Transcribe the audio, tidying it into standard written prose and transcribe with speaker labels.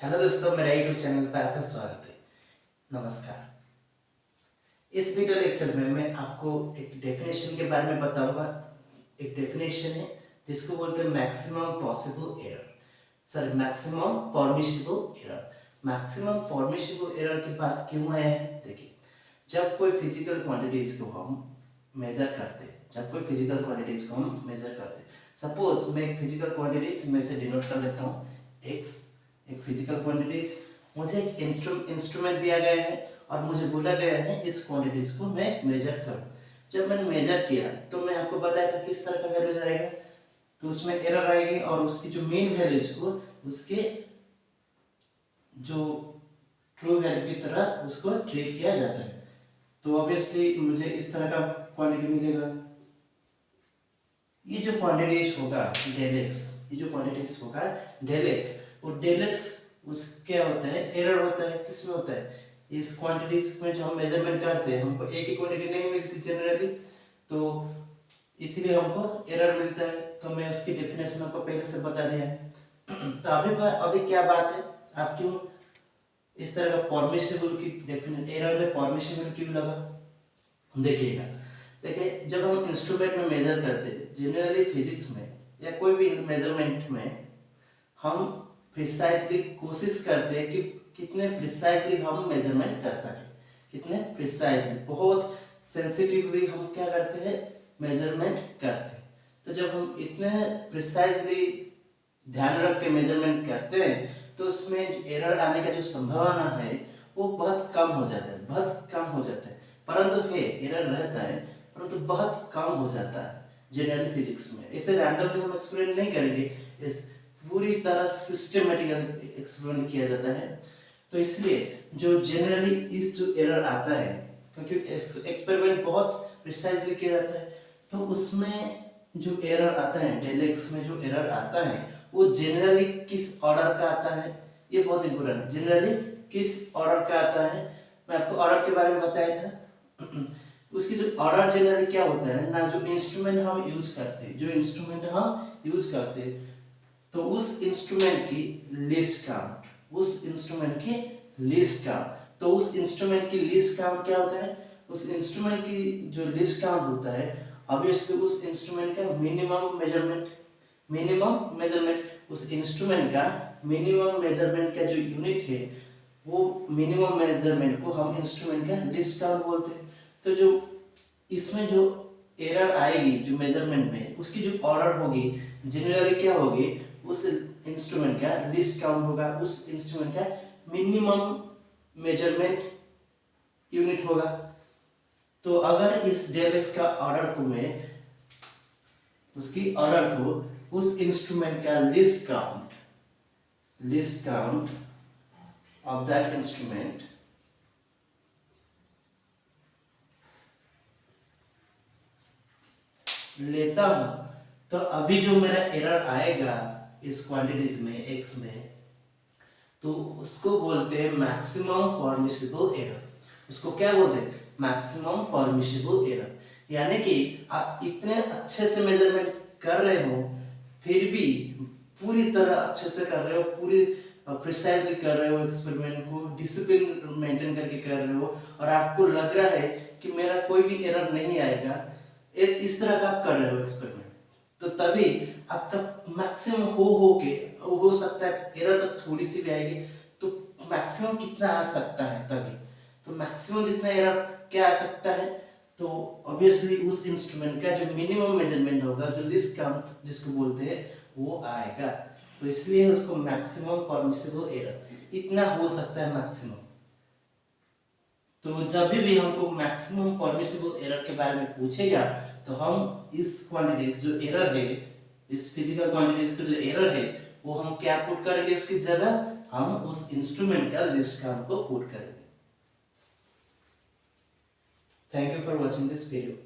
Speaker 1: Hello दोस्तों, मेरा YouTube channel पर आपका स्वागत है। नमस्कार। इस वीडियो लेक्चर में मैं आपको एक डेफिनेशन के बारे में बताऊंगा। एक डेफिनेशन है जिसको बोलते हैं maximum possible error, sorry maximum permissible error. Maximum permissible error की बात क्यों आया है? देखिए, जब कोई फिजिकल क्वांटिटीज को हम मेजर करते सपोज मैं एक फिजिकल क्वांटिटीज में से डिनोट कर लेता हूँ x, एक फिजिकल क्वांटिटीज। मुझे एक इंस्ट्रूमेंट दिया गया है और मुझे बोला गया है इस क्वांटिटीज को मैं मेजर करूं। जब मैंने मेजर किया तो मैं आपको बताया था किस तरह का वैल्यू जाएगा, तो उसमें एरर आएगी और उसकी जो मेन वैल्यूज को उसके जो ट्रू वैल्यू की तरह उसको ट्रीट किया जाता है। तो ऑब्वियसली मुझे इस तरह का क्वांटिटी मिलेगा। ये जो क्वांटिटीज होगा डेल एक्स, वो डेल एक्स उस क्या होता है, एरर होता है। किसमें होता है? इस क्वांटिटीज में जो हम मेजरमेंट करते हैं, हमको एक ही क्वांटिटी नहीं मिलती जनरली, तो इसलिए हमको एरर मिलता है। तो मैं उसकी डेफिनेशन आपको पहले से बता दिया है। तो अभी क्या बात है, आप क्यों इस तरह का परमिसिबल की डेफिनेशन, एरर में परमिसिबल क्यों लगा? देखिए, जब हम इंस्ट्रूमेंट में मेजर करते हैं, जनरली फिजिक्स में या कोई भी मेजरमेंट में हम प्रिसाइजली कोशिश करते हैं कि कितने प्रिसाइजली हम मेजरमेंट कर सकें, कितने प्रिसाइजली, बहुत सेंसिटिवली हम क्या करते हैं, मेजरमेंट करते हैं। तो जब हम इतने प्रिसाइजली ध्यान रख के मेजरमेंट करते हैं तो उसमें एरर आने का जो संभावना है वो बहुत कम हो जाता है। परंतु फिर एरर रहता है, परंतु बहुत कम हो जाता है जनरल फिजिक्स में। इसे रैंडमली हम एक्सपेरिमेंट नहीं करेंगे, इस पूरी तरह सिस्टमैटिकली एक्सपेरिमेंट किया जाता है। तो इसलिए जो जनरली इस जो एरर आता है, क्योंकि एक्सपेरिमेंट बहुत प्रिसाइजली किया जाता है, तो उसमें जो एरर आता है, डेल एक्स में जो एरर आता है वो जनरली किस ऑर्डर का आता है, ये बहुत इंपॉर्टेंट है। जनरली किस ऑर्डर का आता है, मैं आपको ऑर्डर के बारे में बताया था। उसकी जो ऑर्डर जनरली क्या होता है ना, जो इंस्ट्रूमेंट हम यूज करते हैं, तो उस इंस्ट्रूमेंट की लिस्ट काउंट, तो उस इंस्ट्रूमेंट की लिस्ट काउंट क्या होता है? उस इंस्ट्रूमेंट की जो लिस्ट काउंट होता है, ऑब्वियसली उस इंस्ट्रूमेंट का मिनिमम मेजरमेंट, उस इंस्ट्रूमेंट का मिनिमम मेजरमेंट का जो यूनिट है, वो मिनिमम मेजरमेंट को हम इंस्ट्रूमेंट का लिस्ट काउंट बोलते हैं। तो जो इसमें जो एरर आएगी जो मेजरमेंट में, उसकी जो ऑर्डर होगी जनरली क्या होगी, उस इंस्ट्रूमेंट का लिस्ट काउंट होगा, उस इंस्ट्रूमेंट का मिनिमम मेजरमेंट यूनिट होगा। तो अगर इस डेल एक्स का ऑर्डर को मैं उसकी ऑर्डर को उस इंस्ट्रूमेंट का list count of that instrument लेता हूं, तो अभी जो मेरा एरर आएगा इस क्वांटिटीज में x में, तो उसको बोलते हैं मैक्सिमम परमिसिबल एरर। उसको क्या बोलते हैं? Maximum permissible error. यानी कि आप इतने अच्छे से मेजरमेंट कर रहे हो, फिर भी पूरी तरह अच्छे से कर रहे हो, पूरी प्रिसाइजली कर रहे हो, एक्सपेरिमेंट को डिसिप्लिन मेंटेन करके कर रहे हो, और आपको लग रहा है कि मेरा कोई भी एरर नहीं आएगा, इस तरह का आप कर रहे हो एक्सपेरिमेंट, तो तभी आपका मैक्सिमम हो सकता है एरर तो थोड़ी सी भी आएगी, तो मैक्सिमम कितना आ सकता है तभी, तो मैक्सिमम जितना एरर क्या आ सकता है, तो ऑब्वियसली उस इंस्ट्रूमेंट का जो मिनिमम मेजरमेंट होगा, जो लिस्ट काउंट जिसको बोलते हैं, वो आएगा। तो इसलिए उसको मैक्सिमम परमिसिबल एरर, इतना हो सकता है मैक्सिमम। तो जब भी हमको मैक्सिमम परमिसिबल एरर के बारे में पूछेगा, तो हम इस क्वांटिटीज जो एरर है, इस फिजिकल क्वांटिटीज का जो एरर है, वो हम क्या पुट करेंगे, उसकी जगह हम उस इंस्ट्रूमेंट का लिस्ट काउंट को पुट करेंगे। Thank you for watching this video.